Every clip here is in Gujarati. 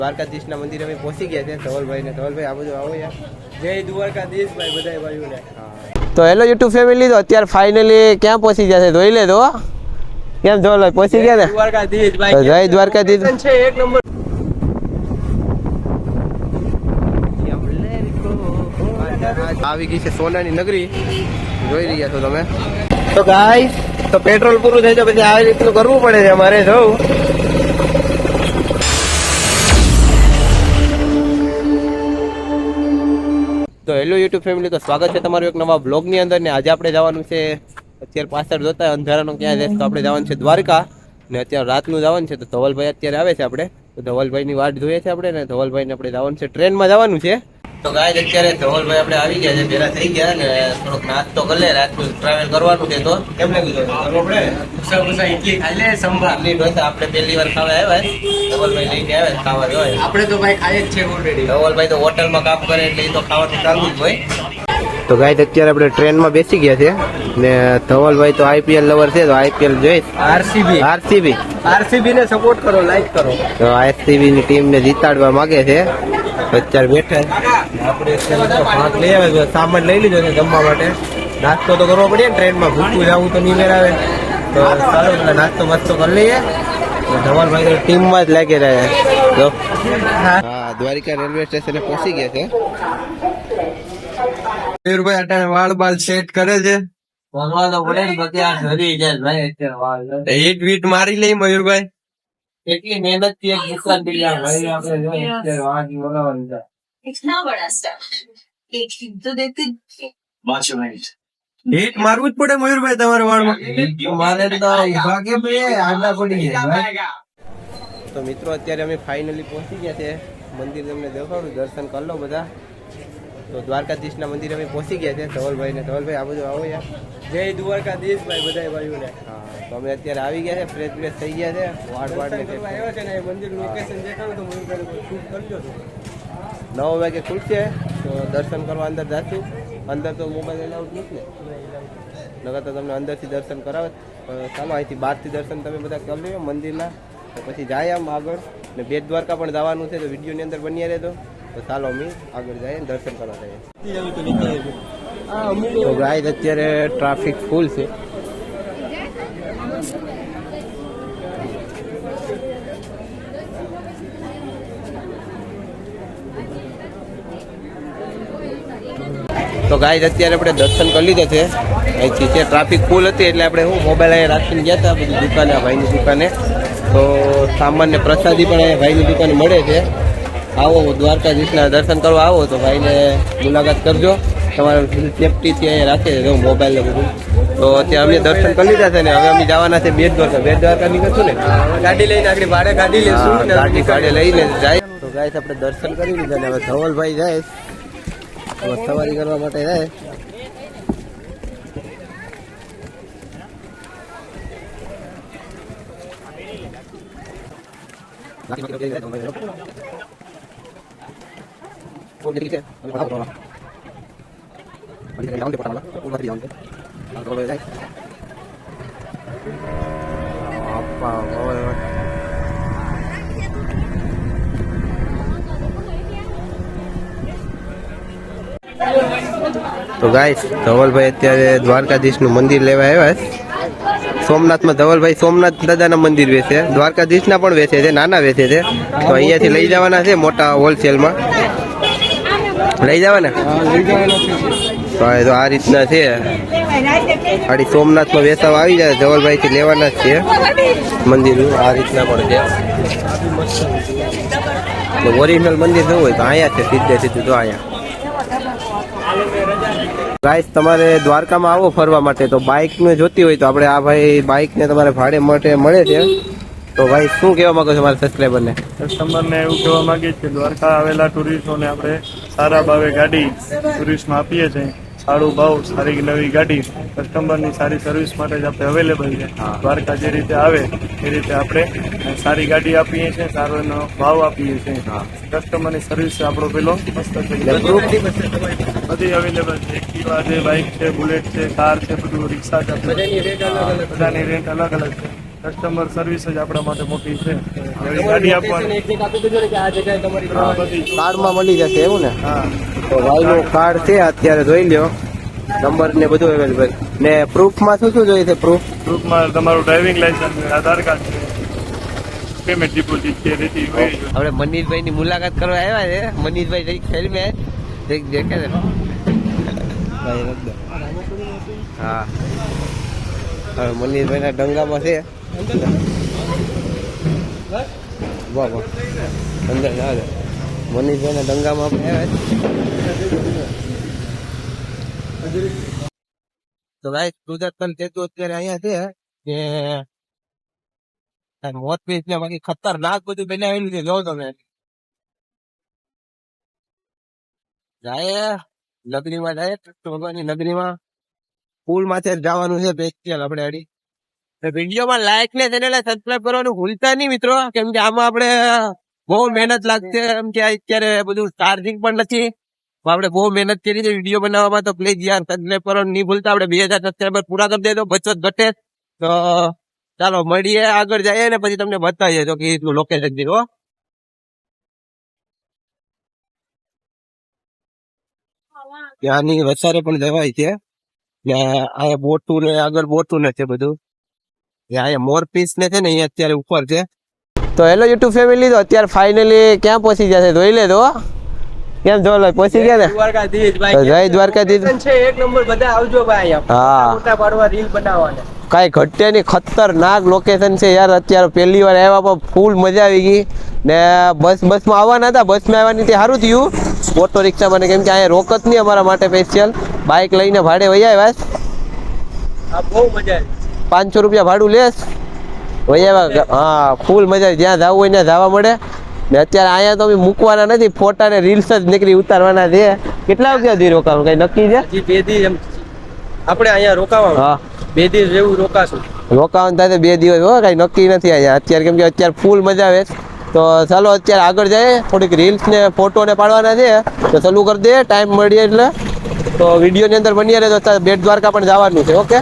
દ્વારકાધીશના મંદિરે અમે પહોંચી ગયા છે ધવલભાઈ ને. ધવલભાઈ આ બધું આવો યાર. જય દ્વારકાધીશ ભાઈ બધા ભાઈઓને. તો હેલો યુટ્યુબ ફેમિલી, તો અત્યારે ફાઇનલી ક્યાં પહોંચી ગયા છે જોઈ લે તો. કેમ ધવલભાઈ પહોંચી ગયા ને? દ્વારકાધીશ ભાઈ. જય દ્વારકાધીશ છે એક નંબર. આવી ગઈ છે સોનાની નગરી, જોઈ રહ્યા છો તમે. તો ગાઈસ, તો પેટ્રોલ પૂરું થાય તો પછી આવી રીતનું કરવું પડે છે અમારે. જવું તો હેલો યુટ્યુબ ફેમિલી, તો સ્વાગત છે તમારું એક નવા બ્લોગની અંદર. ને આજે આપણે જવાનું છે, અત્યારે પાછળ જોતા અંધારાનો ક્યાં જાય તો આપણે જવાનું છે દ્વારકા. ને અત્યારે રાતનું જવાનું છે. તો ધવલભાઈ અત્યારે આવે છે, આપણે તો ધવલભાઈની વાટ જોઈએ છે આપણે. ને ધવલભાઈને આપણે જવાનું છે, ટ્રેનમાં જવાનું છે. તો ગાય અત્યારે ધવલભાઈ આપણે આવી ગયા છે, ભેરા થઈ ગયા ને થોડોક નાસ્તો કરી લે. રાતનું ટ્રાવેલ કરવાનું છે તો કેમ લાગ્યું આપણે પહેલી વાર ખાવા આવ્યા, ધવલભાઈ લઈને આવ્યા ખાવા હોય. આપણે તો ભાઈ ખાઈ જ છે ઓલરેડી. ધવલભાઈ તો હોટલમાં કામ કરે એટલે એ તો ખાવાનું ચાલુ જ હોય. તો ગાય અત્યારે આપણે ટ્રેનમાં બેસી ગયા છે ને ધવલભાઈ તો આઈપીએલ લવર છે, તો આઈપીએલ જોઈશ. આરસીબી ને સપોર્ટ કરો, લાઈક કરો. તો આરસીબી ની ટીમ ને જીતાડવા માંગે છે. અત્યારે બેઠા આપણે ભાગ લઈ આવે, સામાન લઈ લીધો છે જમવા માટે. નાસ્તો તો કરવો પડે ને, ટ્રેનમાં ભૂખું જવું તો નહીં મેળ આવે. તો ચાલો એટલે નાસ્તો મસ્તો કરી લઈએ. ધવલભાઈ તો ટીમમાં જ લાગી રહ્યા. હા, દ્વારિકા રેલવે સ્ટેશને પહોંચી ગયા છે. મયુરભાઈ અટાણે વાળ બાલ સેટ કરે છે. હીટ વીટ મારી લઈ મયુરભાઈ. એટલી મહેનત થી એક દુકાન હીટ મારવું જ પડે મયુરભાઈ તમારે વાળમાં. મારે તો ભાગે આગળ પડી ગયા. તો મિત્રો અત્યારે અમે ફાઇનલી પહોંચી ગયા છે મંદિર. તમને દેખાડું, દર્શન કરી લો બધા. તો દ્વારકાધીશના મંદિરે અમે પહોંચી ગયા છે. ધવલભાઈ ને ધવલભાઈ આ બધું આવો યાર. જય દ્વારકાધીશ ભાઈ બધા ભાઈઓને. હા, તો અમે અત્યારે આવી ગયા છે, ફ્રેશ બ્રેશ થઈ ગયા છે. વાડ વાડ ને આવ્યા છે ને મંદિર લોકેશન દેખાડું તો મયુરભાઈ શૂટ કરજો. 9 વાગે ખુલશે તો દર્શન કરવા અંદર જાશું. અંદર તો મોબાઈલ એલાઉડ નથી ને, નકર તો તમને અંદરથી દર્શન કરાવે. ચાલો અહીંથી બહારથી દર્શન તમે બધા કરી લો મંદિરના. તો પછી જાય આમ આગળ ને બેટ દ્વારકા પણ જવાનું છે, તો વિડીયોની અંદર બન્યા રહેતો. તો ચાલો અમે આગળ જઈએ દર્શન કરવા જઈએ. તો ગાઈસ અત્યારે ટ્રાફિક ફૂલ છે. તો ગાઈસ અત્યારે આપણે દર્શન કરી લીધા છે. અહીંથી છે ટ્રાફિક ફૂલ હતી એટલે આપણે હું મોબાઈલ અહીંયા રાખીને ગયા હતા બધી દુકાને, ભાઈની દુકાને. તો સામાન ને પ્રસાદી પણ અહીંયા ભાઈની દુકાને મળે છે. આવો દ્વારકાધીશના દર્શન કરવા આવો તો ભાઈને મુલાકાત કરજો. તમારે સેફટીથી અહીંયા રાખે છે મોબાઈલ ને બધું. તો અત્યારે અમે દર્શન કરી લીધા છે ને હવે અમે જવાના છે બેટ દ્વારકા. બેટ દ્વારકા નીકળશું ને, ગાડી લઈને આગળ ભાડે ગાડી લઈશું, ગાડી ભાડે લઈને જાય. તો ગાઈસ આપણે દર્શન કરી લીધા ને હવે ધવલભાઈ જાય સવારી કરવા માટે જાય. તો ગાઈસ ધવલભાઈ અત્યારે દ્વારકાધીશનું મંદિર લેવા આવ્યા છે. સોમનાથમાં ધવલભાઈ સોમનાથ દાદાના મંદિર વેચે, દ્વારકાધીશના પણ વેચે છે, નાના વેચે છે. તો અહીંયાથી લઈ જવાના છે મોટા હોલસેલમાં લઈ જવાના. તો આ રીતના છે, આડી સોમનાથમાં વેચાવા આવી જાય ધવલભાઈથી લેવાના જ છે મંદિર. આ રીતના પણ છે. ઓરિજિનલ મંદિર જવું હોય તો અહીંયા છે, સીધે સીધું તો અહીંયા. ગાઈસ તમારે દ્વારકામાં આવો ફરવા માટે તો બાઇક ને જોતી હોય તો આપણે આ ભાઈ બાઇક ને તમારે ભાડે માટે મળે છે. તો ભાઈ શું કહેવા માંગો છો મારા સબસ્ક્રાઈબરને? કસ્ટમરને એવું કહેવા માંગીએ કે દ્વારકા આવેલા ટુરિસ્ટોને આપણે સારા ભાવે ગાડી ટુરિસ્ટમાં આપીએ છીએ. સારું ભાવ, સારી નવી ગાડી, કસ્ટમરની સારી સર્વિસ માટે જ આપણે અવેલેબલ છે. દ્વારકા જે રીતે આવે એ રીતે આપણે સારી ગાડી આપીએ છીએ, સારો એનો ભાવ આપીએ છીએ. કસ્ટમરની સર્વિસ આપણો પેલો મસ્ત છે, બધી અવેલેબલ છે. એક્ટિવા છે, બાઇક છે, બુલેટ છે, કાર છે, બધું રિક્ષા છે, બધાની રેટ અલગ અલગ છે. કસ્ટમર સર્વિસ જ આપણા માટે મોટી છે એવી ગાડી આપવાની. હા, બધી. કાર્ડમાં મળી જશે એવું ને? હા, તો ભાઈનું કાર્ડ છે અત્યારે જોઈ લ્યો, નંબર ને બધું અવેલેબલ. ને પ્રૂફમાં શું શું જોઈએ છે? ગ્રુપમાં તમારું ડ્રાઇવિંગ લાયસન્સ છે, આધાર કાર્ડ છે, પેમેન્ટ ડિપોઝિટ છે, રેતી હોય છે. આપણે મનીષભાઈ ની મુલાકાત કરવા આવ્યા છે. મનીષભાઈ જઈ ફેરમે દેખે છે. ભાઈ રખ દો. હા, હવે મનીષભાઈ ના ડંગામાં છે. વાહ વાહ, અંદર ચાલે. મનીષભાઈ ના ડંગામાં આપણે આવ્યા છે. તો ભાઈ સુદર્શન સેતુ અત્યારે અહીંયા છે કે મોત પીસ ને બાકી ખતરનાક બધું બનાવેલું છે. જો તમે જાય નગરીમાં જાય ભગવાનની નગરીમાં પુલ માથે જવાનું છે સ્પેશિયલ આપણે અડી. વિડીયોમાં લાઈક ને ચેનલ સબસ્ક્રાઇબ કરવાનું ભૂલતા નહીં મિત્રો, કેમ કે આમાં આપણે બહુ મહેનત લાગશે. એમ કે અત્યારે બધું ચાર્જિંગ પણ નથી. આપણે બહુ મહેનત કરી છે વિડીયો બનાવવામાં, તો પ્લીઝ યાર સબસ્ક્રાઇબ કરવાનું નહીં ભૂલતા. આપણે 2000 સબસ્ક્રાઇબર પૂરા કરી દે તો બચત ઘટે. તો ચાલો મળીએ, આગળ જઈએ ને પછી તમને બતાવીએ તો કે એટલું લોકેશન દીધું. હો, ત્યાંની વસારે પણ જવાય છે. ને અહીંયા બોટું ને આગળ બોટું ને છે બધું. અહીંયા મોરપીસ ને છે ને અહીંયા અત્યારે ઉપર છે. તો હેલો યુટ્યુબ ફેમિલી, તો અત્યારે ફાઇનલી ક્યાં પહોંચી જશે જોઈ લે. તો કેમ જો પહોંચી ગયા ને દ્વારકાધીશ ભાઈ, જય દ્વારકાધીશ. છે એક નંબર. બધા આવજો ભાઈ, હા, ફોટા પાડવા, રીલ બનાવવાના. કઈ ઘટે ની ખતરનાક લોકેશન છે યાર. અત્યારે પહેલી વાર આવ્યા પણ ફૂલ મજા આવી ગઈ. ને બસમાં આવવાના હતા, બસમાં આવવાની તે સારું થયું. ઓટો રિક્ષામાં, કેમ કે અહીંયા રોક જ નહીં અમારા માટે સ્પેશિયલ. બાઇક લઈને ભાડે વહી આવ્યા. આ બહુ મજા આવી. 500 રૂપિયા ભાડું લેસ વહી આવ્યા. હા, ફૂલ મજા આવી. જ્યાં જવું હોય ત્યાં જવા મળે. ને અત્યારે અહીંયા તો અમે મૂકવાના નથી, ફોટા ને રીલ્સ જ નીકળી ઉતારવાના છે. કેટલા વાગ્યા સુધી રોકાવાનું કઈ નક્કી છે? હજી 2 દિવસ એમ આપણે અહીંયા રોકાવાનું. હા, 2 દિવસ જેવું રોકાશું. રોકાવાનું થાય તો 2 દિવસ હો, કઈ નક્કી નથી અહીંયા અત્યારે, કેમ કે અત્યારે ફૂલ મજા આવે. તો ચાલો અત્યારે આગળ જાય, થોડીક રીલ્સ ને ફોટો ને પાડવાના છે. તો ચાલુ કરી દે ટાઈમ મળીએ એટલે. તો વિડીયો ની અંદર બની રહે. તો બેટ દ્વારકા પણ જવાનું છે. ઓકે,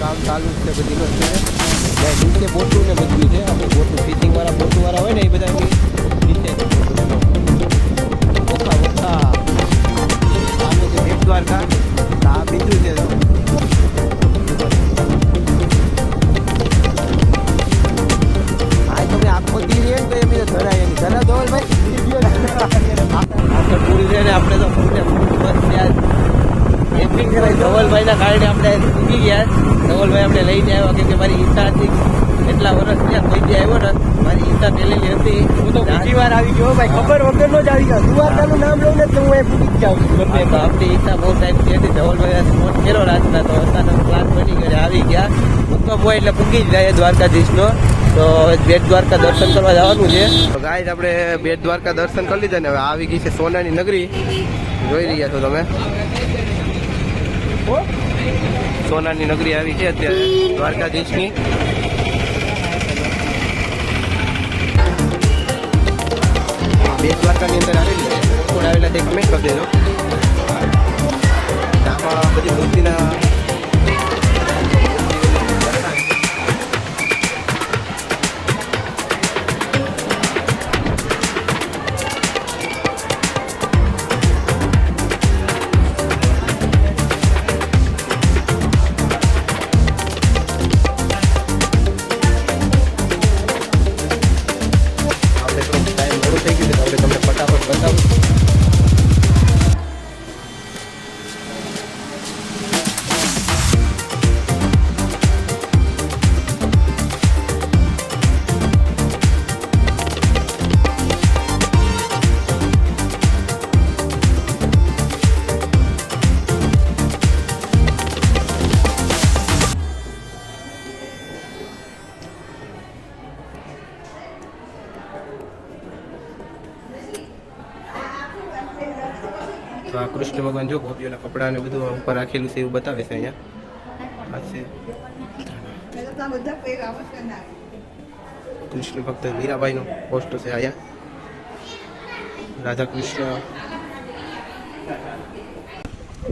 કામ ચાલુ છે બધી નો છે. નીચે બોટું ને બધું છે. આપણે બોટું ફિશિંગ વાળા બોટું વાળા હોય ને એ બધા નીચે ઓખા ઓખા આમે છે બેટ દ્વારકા. આ બીજું છે. હા, તમે આખો દી રહે ને તો એ બીજા ધરાય એની ધરા ધોલ ભાઈ પૂરી છે ને. આપણે તો બસ ત્યાં કેમ્પિંગ કરાય. ધવલભાઈ ના કારણે આપણે ઉગી ગયા. ધવલભાઈ આપણે લઈને આવ્યા, કેમ કે મારી ઈચ્છા હતી. એટલા વર્ષ ત્યાં થઈ ગયા આવ્યો ને, મારી ઈચ્છા પેલેલી હતી. હું તો બીજી વાર આવી ગયો ભાઈ, ખબર વગરનો જ આવી ગયો. દ્વારકાનું નામ લઉં ને તો હું એ પૂરી જ જાઉં છું. તો આપણી ઈચ્છા બહુ ટાઈમથી હતી. ધવલભાઈ ફોન કર્યો રાતના, તો અચાનક પ્લાન બની ગયો, આવી ગયા. હુકમ હોય એટલે પૂગી જ જાય દ્વારકાધીશનો. તો બેટ દ્વારકા દર્શન કરવા જવાનું છે. તો ગાઈસ આપણે બેટ દ્વારકા દર્શન કરી લીધા ને હવે આવી ગઈ છે સોનાની નગરી. જોઈ રહ્યા છો તમે, સોનાની નગરી આવી છે અત્યારે દ્વારકાધીશની. બેટ દ્વારકાની અંદર આવેલી છે. કોણ આવેલા તે કમેન્ટ કરી દેજો. આમાં બધી મૂર્તિના તો આ કૃષ્ણ ભગવાન જો ગોપીઓના કપડા ને બધું ઉપર રાખેલું છે એવું બતાવે છે અહીંયા. આ છે કૃષ્ણ ભક્ત મીરાબાઈનો પોસ્ટર છે અહીંયા, રાધા કૃષ્ણ.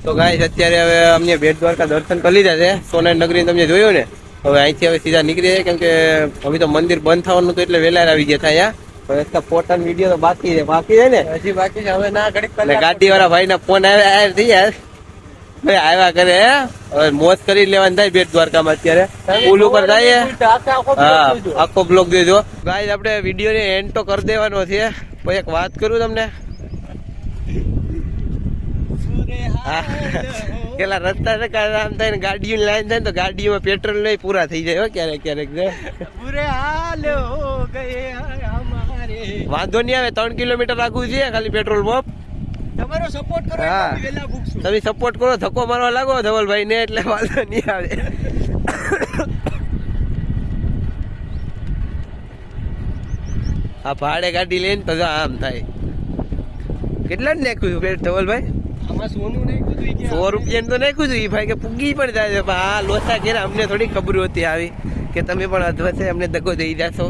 તો ગાઈસ અત્યારે હવે અમને બેટ દ્વારકા દર્શન કરી લીધા છે. સોનારી નગરી તમને જોયું ને, હવે અહીંથી હવે સીધા નીકળી જાય, કેમ કે હવે તો મંદિર બંધ થવાનું હતું એટલે વહેલા આવી ગયા હતા અહીંયા. હવે ફોટા વિડીયો તો બાકી છે ને, હજી બાકી છે. હવે ના ઘડીક ગાડી વાળા ભાઈ ના ફોન આવ્યા થઈ જાય ભાઈ, આવ્યા કરે હવે મોજ કરી લેવાનું થાય બેટ દ્વારકામાં. અત્યારે પુલ ઉપર જાય. હા, આખો બ્લોગ દેજો ગાઈસ. આપણે વિડીયો ને એન્ડ તો કરી દેવાનો છે. પછી એક વાત કરું તમને, પેલા રસ્તા છે આમ થાય ને ગાડીઓ લાઈન થાય ને તો ગાડીઓમાં પેટ્રોલ નહીં પૂરા થઈ જાય ક્યારેક ક્યારેક. વાંધો નહીં આવે, 3 કિલોમીટર રાખવું છે ખાલી પેટ્રોલ પંપ. તમારો સપોર્ટ કરો, હા. વેલા ભૂખશું. તમે સપોર્ટ કરો, ધક્કો મારવા લાગો ધવલભાઈ ને એટલે વાંધો નહીં આવે. આ ભાડે ગાડી લઈને તો આમ થાય. કેટલા ને નાખ્યું છે ધવલભાઈ? આમાં સોનું નહીં કુતું કે 100 રૂપિયા તો નાખ્યું હતું. એ ભાઈ કે પૂગી પણ જાય છે. પણ આ લોસા ઘેર અમને થોડી ખબર હતી આવી કે તમે પણ અધવસે અમને દગો દઈ જાશો.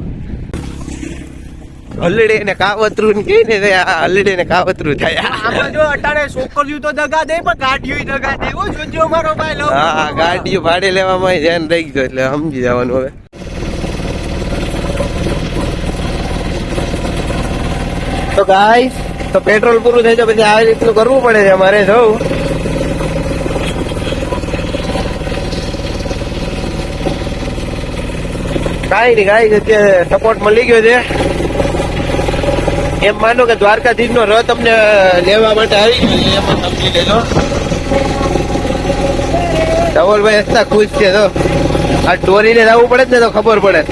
હલડે ને કાવતરું ને કહીને હલડે ને કાવતરું થાય. આમાં જો અટાણે છોકરીઓ તો દગા દે પણ ગાડીઓ દગા દે. ઓ જોજો મારો ભાઈ લવ. હા, ગાડીઓ ભાડે લેવામાં ધ્યાન રહી ગયો એટલે સમજી જવાનું હવે. તો ગાઈસ, તો પેટ્રોલ પૂરું થાય તો પછી આવી રીતનું કરવું પડે છે અમારે. જવું કાંઈ નહીં ગાઈસ, અત્યારે સપોર્ટ મળી ગયો છે. એમ માનો કે દ્વારકાધીશ નો રથ અમને લેવા માટે આવી ગયો છે, એમાં સમજી લેજો. ધવલભાઈ એટલા ખુશ છે. તો આ ટોરીને જવું પડે જ ને તો ખબર પડે.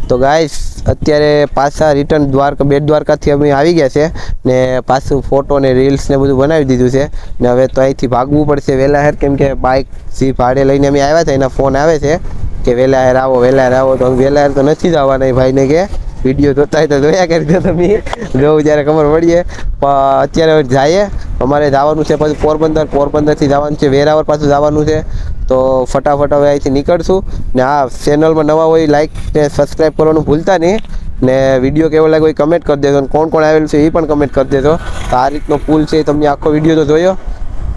તો ગાઈસ, અત્યારે પાછા રિટર્ન બેટ દ્વારકાથી અમે આવી ગયા છે ને પાછું ફોટો ને રીલ્સ ને બધું બનાવી દીધું છે ને હવે તો અહીંથી ભાગવું પડશે વહેલા હેર, કેમ કે બાઇક જે ભાડે લઈને અમે આવ્યા હતા એના ફોન આવે છે કે વહેલા હેર આવો વહેલા હેર આવો. તો વહેલા હેર તો નથી જ આવવાના ભાઈને કે વિડીયો જોતા હોય તો જોયા કરી દો તમે, જોવું જ્યારે ખબર પડીએ. પણ અત્યારે જઈએ, અમારે જવાનું છે પછી પોરબંદરથી જવાનું છે, વેરાવળ પાછું જવાનું છે. તો ફટાફટ હવે અહીંથી નીકળશું ને આ ચેનલમાં નવા હોય લાઈક ને સબસ્ક્રાઈબ કરવાનું ભૂલતા નહીં ને વિડીયો કેવો લાગ્યો એ કમેન્ટ કરી દેજો. કોણ કોણ આવેલું છે એ પણ કમેન્ટ કરી દેજો. તો આ રીતનો પુલ છે, તમને આખો વિડીયો તો જોયો.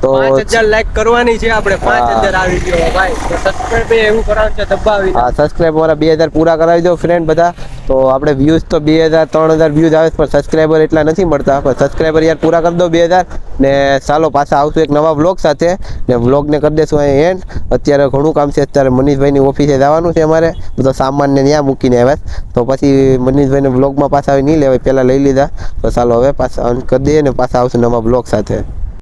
તો 5000 લાઈક કરવાની છે આપણે. 5000 આ વિડીયો ભાઈ સબસ્ક્રાઇબ એવું કરવાનું છે દબાવી. હા, સબસ્ક્રાઈબ મારા 2000 પૂરા કરાવી દો ફ્રેન્ડ બધા. તો આપણે વ્યૂઝ તો 2000-3000 વ્યૂઝ આવે પણ સબસ્ક્રાઈબર એટલા નથી મળતા. પણ સબસ્ક્રાઈબર યાર પૂરા કરી દો 2000 ને ચાલો પાછા આવશું એક નવા વ્લોગ સાથે ને વ્લોગને કરી દેશું અહીં એન્ડ. અત્યારે ઘણું કામ છે. અત્યારે મનીષભાઈની ઓફિસે જવાનું છે અમારે, બધો સામાનને ત્યાં મૂકીને આવ્યા. તો પછી મનીષભાઈને વ્લોગમાં પાછા નહીં લેવાય, પહેલાં લઈ લીધા. તો ચાલો હવે પાછા કરી દઈએ ને પાછા આવશું નવા વ્લોગ સાથે.